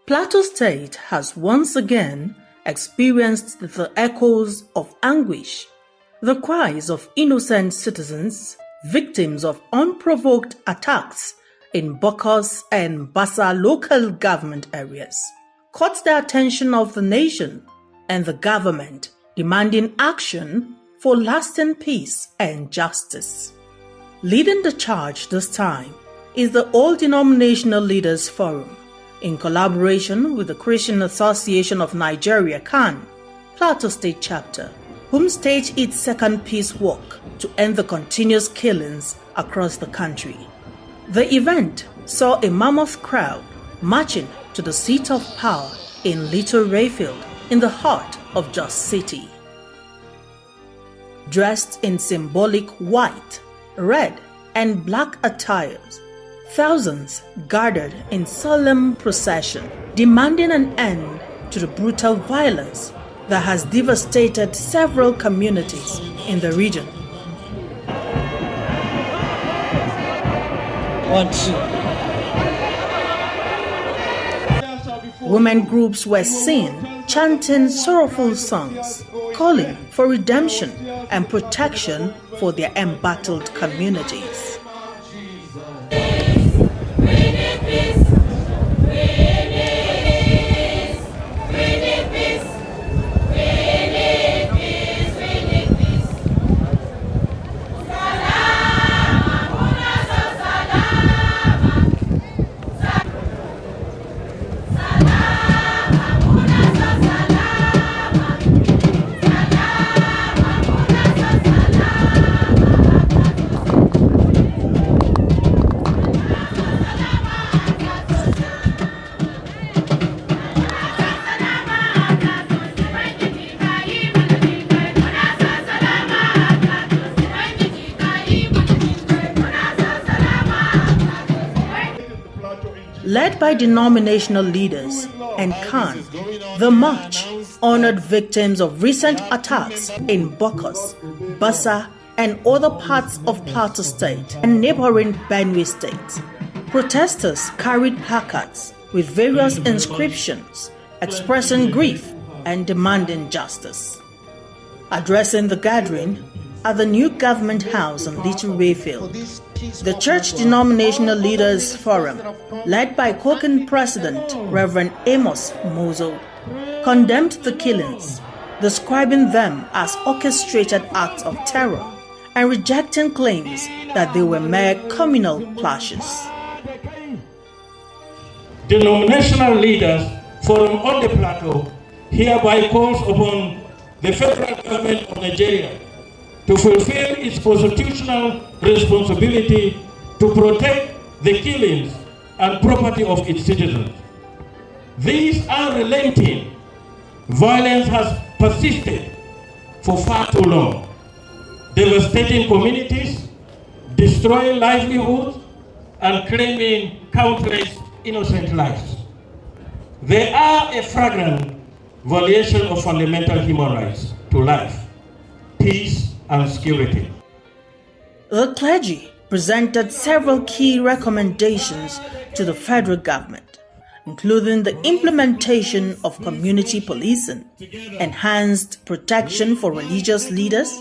Plateau State has once again experienced the echoes of anguish, the cries of innocent citizens, victims of unprovoked attacks in Bokkos and Bassa local government areas, caught the attention of the nation and the government, demanding action for lasting peace and justice. Leading the charge this time is the All Denominational Leaders Forum, in collaboration with the Christian Association of Nigeria (CAN), Plateau State Chapter, whom staged its second peace walk to end the continuous killings across the country. The event saw a mammoth crowd marching to the seat of power in Little Rayfield, in the heart of Jos City. Dressed in symbolic white, red, and black attires, thousands gathered in solemn procession, demanding an end to the brutal violence that has devastated several communities in the region. Women groups were seen chanting sorrowful songs, calling for redemption and protection for their embattled communities. Led by denominational leaders and CAN, the march honored victims of recent attacks in Bokkos, Bassa, and other parts of Plateau State and neighboring Benue State. Protesters carried placards with various inscriptions expressing grief and demanding justice. Addressing the gathering at the new government house in Little Rayfield, the Church Denominational Leaders Forum, led by Koken President Reverend Amos Mozo, condemned the killings, describing them as orchestrated acts of terror and rejecting claims that they were mere communal clashes. Denominational Leaders Forum on the Plateau hereby calls upon the federal government of Nigeria to fulfill its constitutional responsibility to protect the killings and property of its citizens. These unrelenting violence has persisted for far too long, devastating communities, destroying livelihoods, and claiming countless innocent lives. They are a flagrant violation of fundamental human rights to life, peace, and security. The clergy presented several key recommendations to the federal government, including the implementation of community policing, enhanced protection for religious leaders,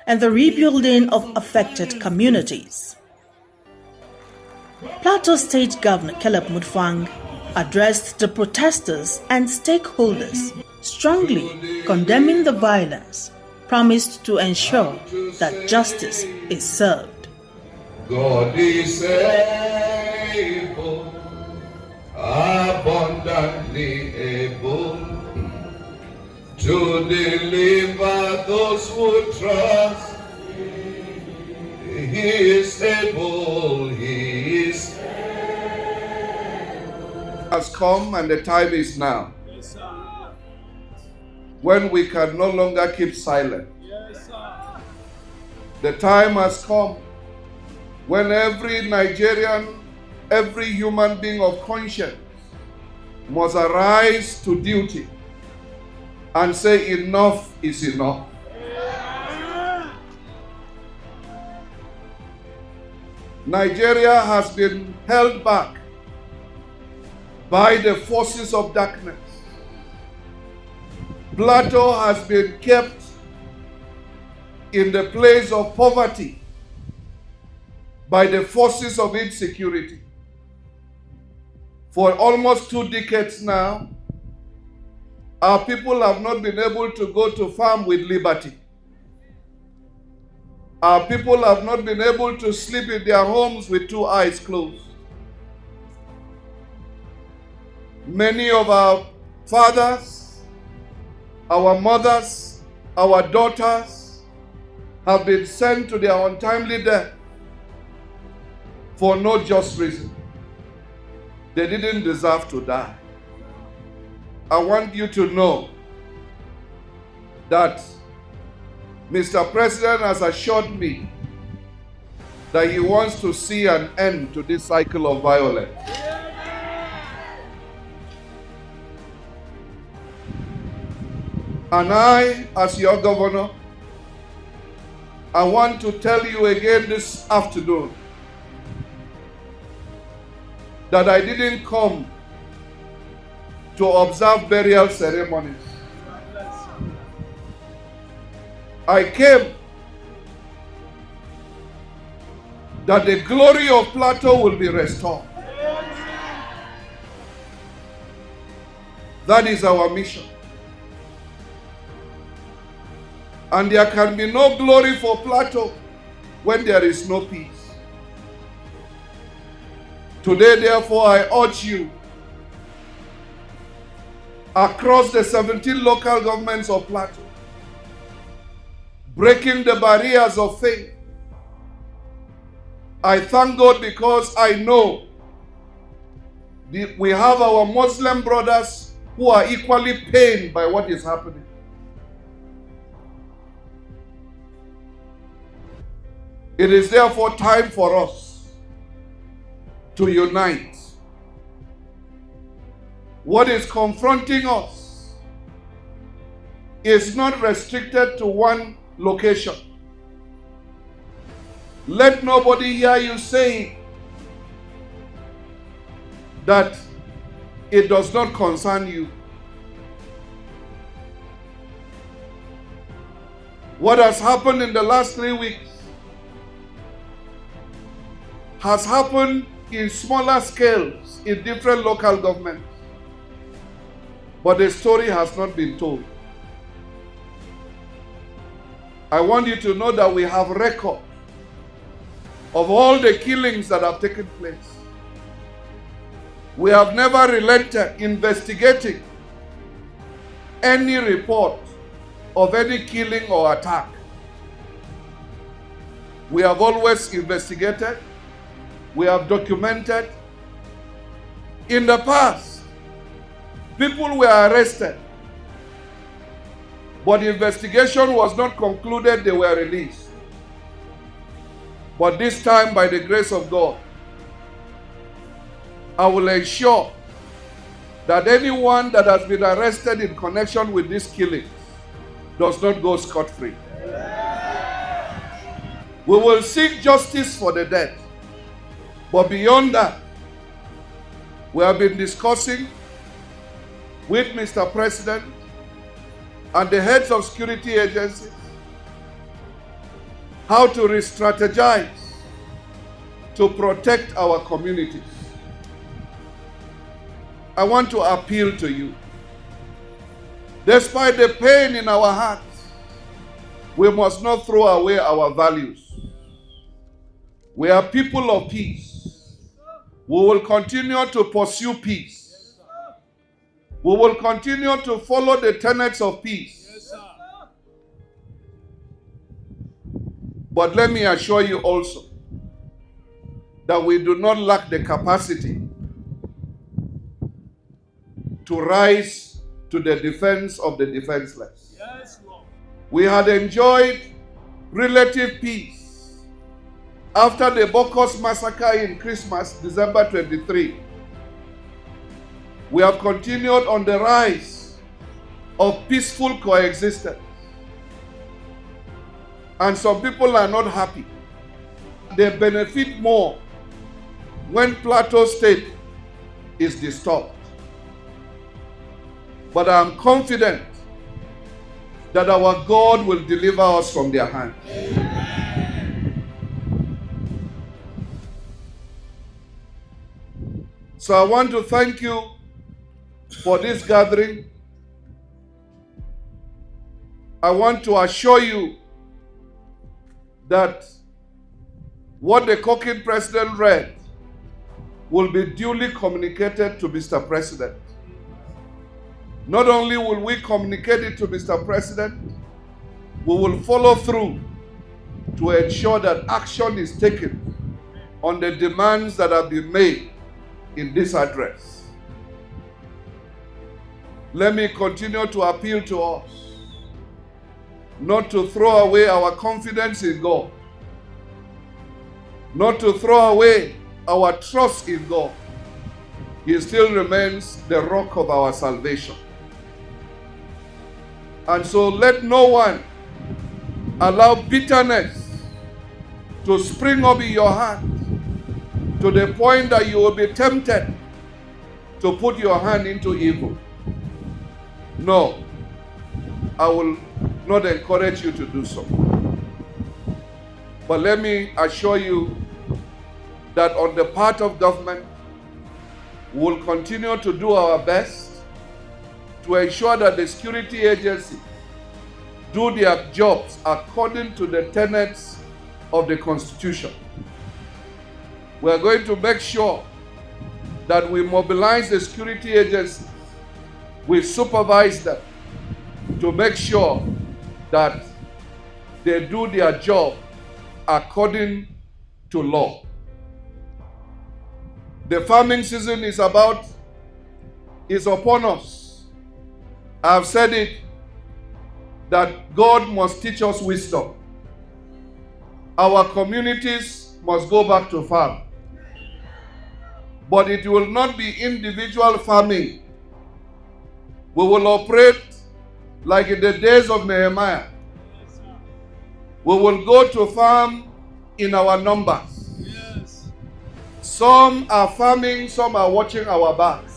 and the rebuilding of affected communities. Plateau State Governor Caleb Mutfwang addressed the protesters and stakeholders, strongly condemning the violence, promised to ensure that justice is served. God is able, abundantly able, to deliver those who trust. He is able, He is able. Has come and the time is now. When we can no longer keep silent. Yes, sir. The time has come when every Nigerian, every human being of conscience must arise to duty and say enough is enough. Nigeria has been held back by the forces of darkness. Plateau has been kept in the place of poverty by the forces of insecurity. For almost 2 decades now, our people have not been able to go to farm with liberty. Our people have not been able to sleep in their homes with 2 eyes closed. Many of our fathers, our mothers, our daughters have been sent to their untimely death for no just reason. They didn't deserve to die. I want you to know that Mr. President has assured me that he wants to see an end to this cycle of violence. And I, as your governor, I want to tell you again this afternoon that I didn't come to observe burial ceremonies. I came that the glory of Plateau will be restored. That is our mission. And there can be no glory for Plateau when there is no peace. Today, therefore, I urge you across the 17 local governments of Plateau, breaking the barriers of faith. I thank God because I know we have our Muslim brothers who are equally pained by what is happening. It is therefore time for us to unite. What is confronting us is not restricted to one location. Let nobody hear you saying that it does not concern you. What has happened in the last 3 weeks has happened in smaller scales in different local governments. But the story has not been told. I want you to know that we have record of all the killings that have taken place. We have never relented investigating any report of any killing or attack. We have always investigated. We have documented. In the past, people were arrested, but the investigation was not concluded, they were released. But this time, by the grace of God, I will ensure that anyone that has been arrested in connection with these killings does not go scot-free. We will seek justice for the dead. But beyond that, we have been discussing with Mr. President and the heads of security agencies how to re-strategize to protect our communities. I want to appeal to you. Despite the pain in our hearts, we must not throw away our values. We are people of peace. We will continue to pursue peace. We will continue to follow the tenets of peace. But let me assure you also that we do not lack the capacity to rise to the defense of the defenseless. We had enjoyed relative peace after the Bokkos massacre in Christmas, December 23. We have continued on the rise of peaceful coexistence. And some people are not happy. They benefit more when Plateau State is disturbed. but I am confident that our God will deliver us from their hand. So I want to thank you for this gathering. I want to assure you that what the Cooking President read will be duly communicated to Mr. President. Not only will we communicate it to Mr. President, we will follow through to ensure that action is taken on the demands that have been made in this address. Let me continue to appeal to us not to throw away our confidence in God, not to throw away our trust in God. He still remains the rock of our salvation. And so let no one allow bitterness to spring up in your heart to the point that you will be tempted to put your hand into evil. No, I will not encourage you to do so. But let me assure you that on the part of government, we will continue to do our best to ensure that the security agencies do their jobs according to the tenets of the Constitution. We are going to make sure that we mobilize the security agencies, we supervise them to make sure that they do their job according to law. The farming season is upon us. I've said it, that God must teach us wisdom. Our communities must go back to farm. But it will not be individual farming. We will operate like in the days of Nehemiah. We will go to farm in our numbers. Yes. Some are farming, some are watching our backs.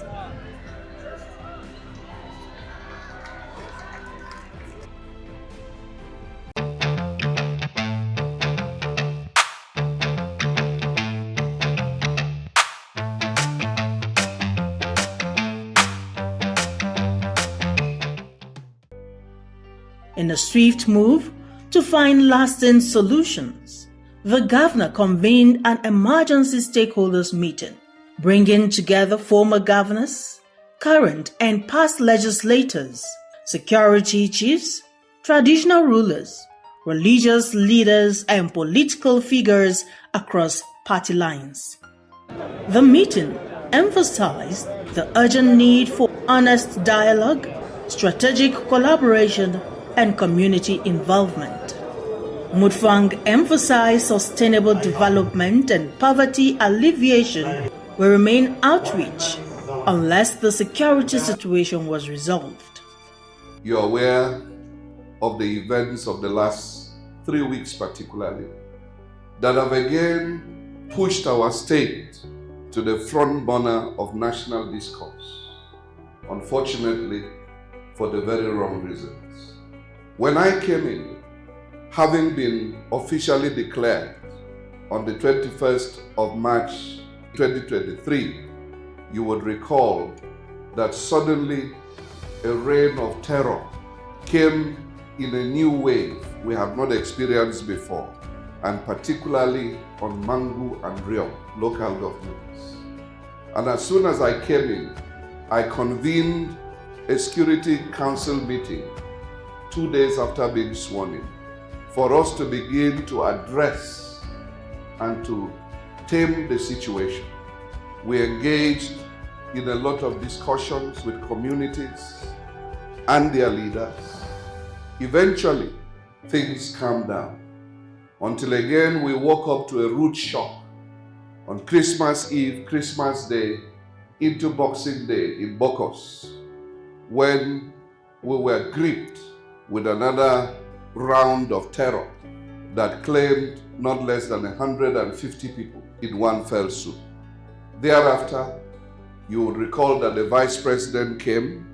In a swift move to find lasting solutions, the governor convened an emergency stakeholders meeting, bringing together former governors, current and past legislators, security chiefs, traditional rulers, religious leaders, and political figures across party lines. The meeting emphasized the urgent need for honest dialogue, strategic collaboration, and community involvement. Mutfwang emphasized sustainable development and poverty alleviation will remain outreach unless the security situation was resolved. You're aware of the events of the last 3 weeks particularly that have again pushed our state to the front burner of national discourse, unfortunately for the very wrong reasons. When I came in, having been officially declared on the 21st of March 2023, you would recall that suddenly a reign of terror came in a new wave we have not experienced before, and particularly on Mangu and Rio local governments. And as soon as I came in, I convened a Security Council meeting 2 days after being sworn in, for us to begin to address and to tame the situation. We engaged in a lot of discussions with communities and their leaders. Eventually, things calmed down, until again we woke up to a rude shock on Christmas Eve, Christmas Day, into Boxing Day in Bokkos, when we were gripped with another round of terror that claimed not less than 150 people in one fell swoop. Thereafter, you would recall that the Vice President came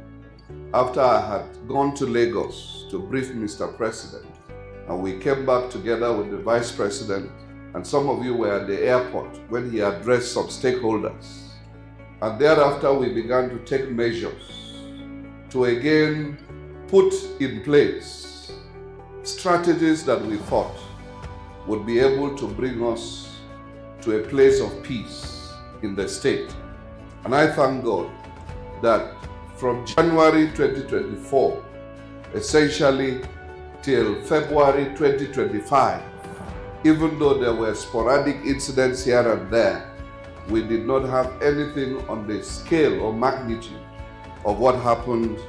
after I had gone to Lagos to brief Mr. President, and we came back together with the Vice President, and some of you were at the airport when he addressed some stakeholders. And thereafter, we began to take measures to again put in place strategies that we thought would be able to bring us to a place of peace in the state. And I thank God that from January 2024, essentially till February 2025, even though there were sporadic incidents here and there, we did not have anything on the scale or magnitude of what happened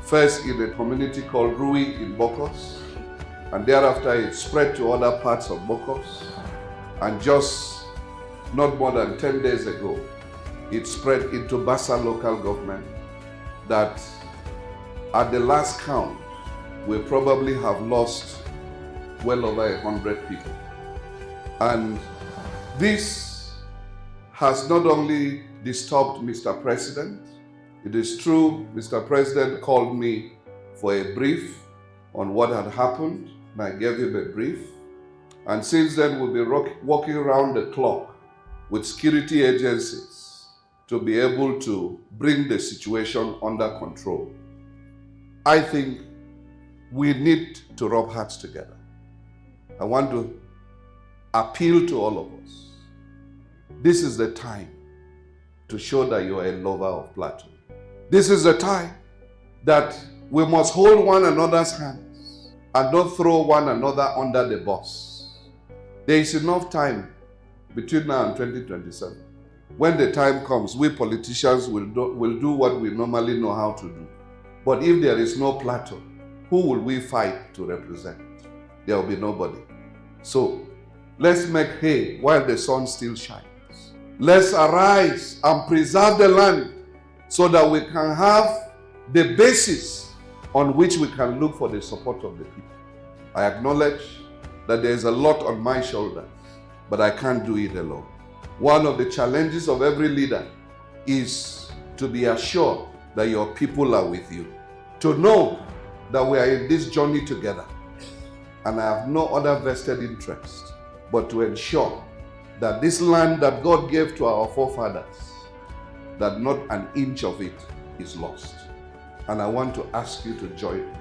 first in a community called Rui in Bokkos, and thereafter it spread to other parts of Bokkos, and just not more than 10 days ago, it spread into Bassa local government, that at the last count, we probably have lost well over 100 people. And this has not only disturbed Mr. President. It is true, Mr. President called me for a brief on what had happened, and I gave him a brief. And since then, we'll be working around the clock with security agencies to be able to bring the situation under control. I think we need to rub hearts together. I want to appeal to all of us. This is the time to show that you are a lover of Plateau. This is the time that we must hold one another's hands and not throw one another under the bus. There is enough time between now and 2027. When the time comes, we politicians will do what we normally know how to do. But if there is no Plateau, who will we fight to represent? There will be nobody. So let's make hay while the sun still shines. Let's arise and preserve the land so that we can have the basis on which we can look for the support of the people. I acknowledge that there is a lot on my shoulders, but I can't do it alone. One of the challenges of every leader is to be assured that your people are with you, to know that we are in this journey together. And I have no other vested interest but to ensure that this land that God gave to our forefathers, that not an inch of it is lost. And I want to ask you to join me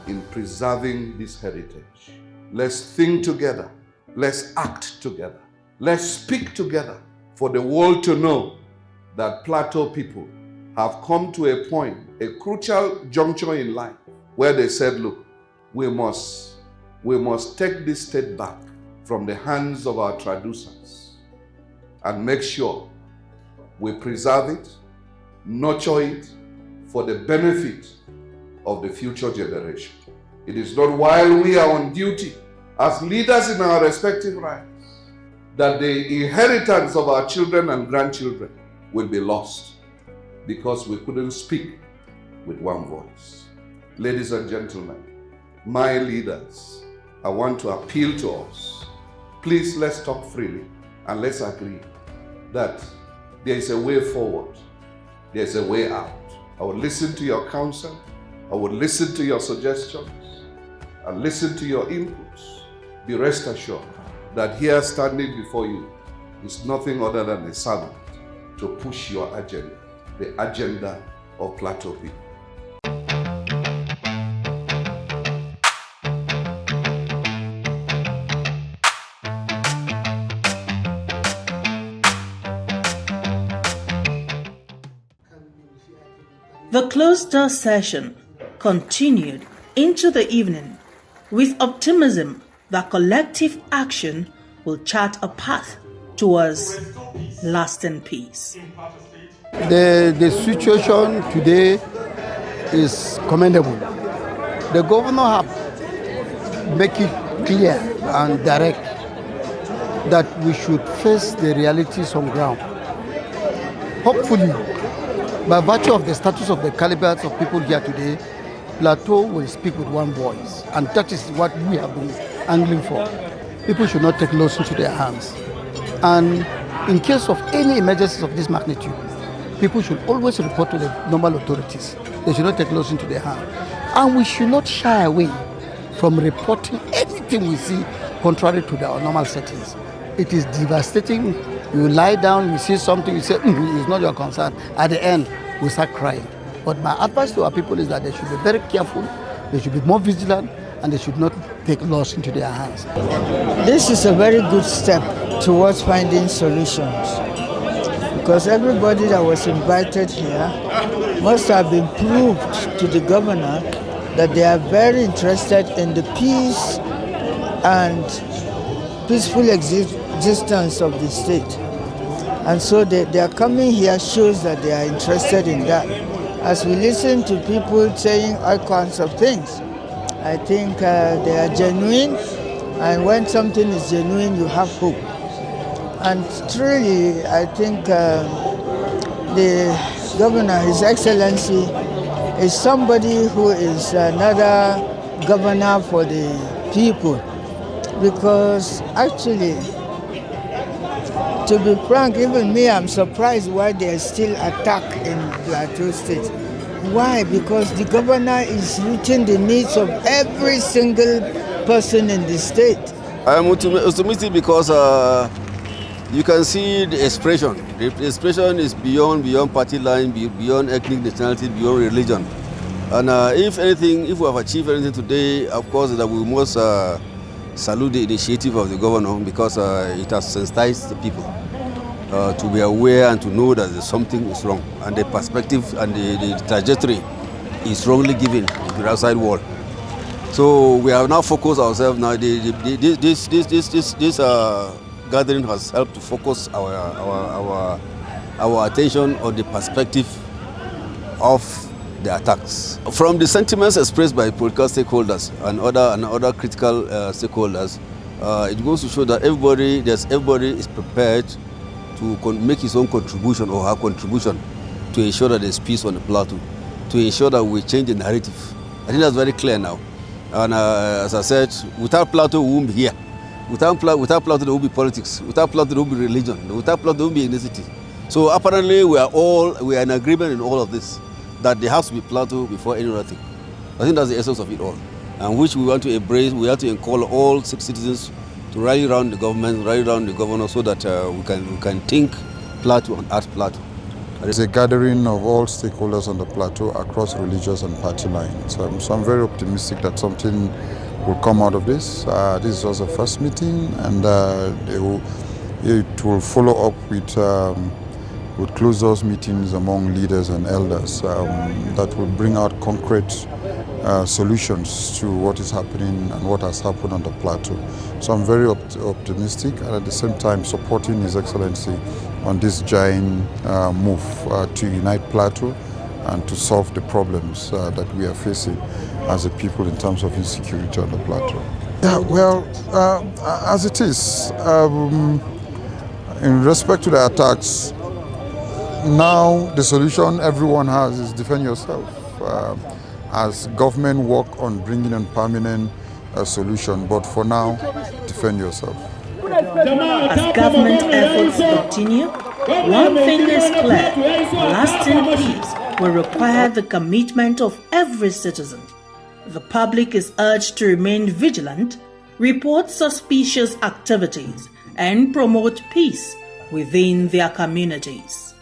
in preserving this heritage. Let's think together. Let's act together. Let's speak together for the world to know that Plateau people have come to a point, a crucial juncture in life, where they said, look, we must take this state back from the hands of our traducers and make sure we preserve it, nurture it for the benefit of the future generation. It is not while we are on duty as leaders in our respective rights that the inheritance of our children and grandchildren will be lost because we couldn't speak with one voice. Ladies and gentlemen, my leaders, I want to appeal to us. Please, let's talk freely and let's agree that there is a way forward. There is a way out. I will listen to your counsel. I will listen to your suggestions and listen to your inputs. Be rest assured that here standing before you is nothing other than a servant to push your agenda, the agenda of Plateau people. The closed-door session continued into the evening with optimism that collective action will chart a path towards lasting peace. The situation today is commendable. The governor have make it clear and direct that we should face the realities on ground. Hopefully, by virtue of the status of the calibers of people here today, Plateau will speak with one voice, and that is what we have been angling for. People should not take laws into their hands. And in case of any emergencies of this magnitude, people should always report to the normal authorities. They should not take laws into their hands. And we should not shy away from reporting anything we see contrary to their normal settings. It is devastating. You lie down, you see something, you say, it's not your concern. At the end, we start crying. But my advice to our people is that they should be very careful, they should be more vigilant, and they should not take laws into their hands. This is a very good step towards finding solutions, because everybody that was invited here must have been proved to the governor that they are very interested in the peace and peaceful existence of the state. And so they are coming here shows that they are interested in that. As we listen to people saying all kinds of things, I think they are genuine, and when something is genuine, you have hope. And truly, I think the governor, His Excellency, is somebody who is another governor for the people, because actually, to be frank, even me, I'm surprised why there's still attack in Plateau State. Why? Because the governor is reaching the needs of every single person in the state. I'm optimistic because you can see the expression. The expression is beyond party line, beyond ethnic nationality, beyond religion. And if anything, if we have achieved anything today, of course, that we must salute the initiative of the governor, because it has sensitized the people to be aware and to know that something is wrong, and the perspective and the trajectory is wrongly given to the outside world. So we have now focused ourselves. Now this gathering has helped to focus our attention on the perspective of the attacks. From the sentiments expressed by political stakeholders and other critical stakeholders, it goes to show that everybody is prepared to make his own contribution or her contribution to ensure that there's peace on the plateau, to ensure that we change the narrative. I think that's very clear now. And as I said, without Plateau, we won't be here. Without Plateau, there will be politics. Without Plateau, there will be religion. Without Plateau, there will be ethnicity. So apparently, we are in agreement in all of this, that there has to be Plateau before any other thing. I think that's the essence of it all, and which we want to embrace. We have to call all citizens to rally around the government, rally around the governor, so that we can think Plateau and act Plateau. It's a gathering of all stakeholders on the plateau across religious and party lines. So I'm very optimistic that something will come out of this. This was the first meeting, and it will follow up with closed doors meetings among leaders and elders that will bring out concrete solutions to what is happening and what has happened on the plateau. So I'm very optimistic, and at the same time supporting His Excellency on this giant move to unite Plateau and to solve the problems that we are facing as a people in terms of insecurity on the plateau. Yeah, well, as it is, in respect to the attacks, now the solution everyone has is defend yourself. As government work on bringing in permanent solution, but for now, defend yourself. As government efforts continue, one thing is clear: lasting peace will require the commitment of every citizen. The public is urged to remain vigilant, report suspicious activities, and promote peace within their communities.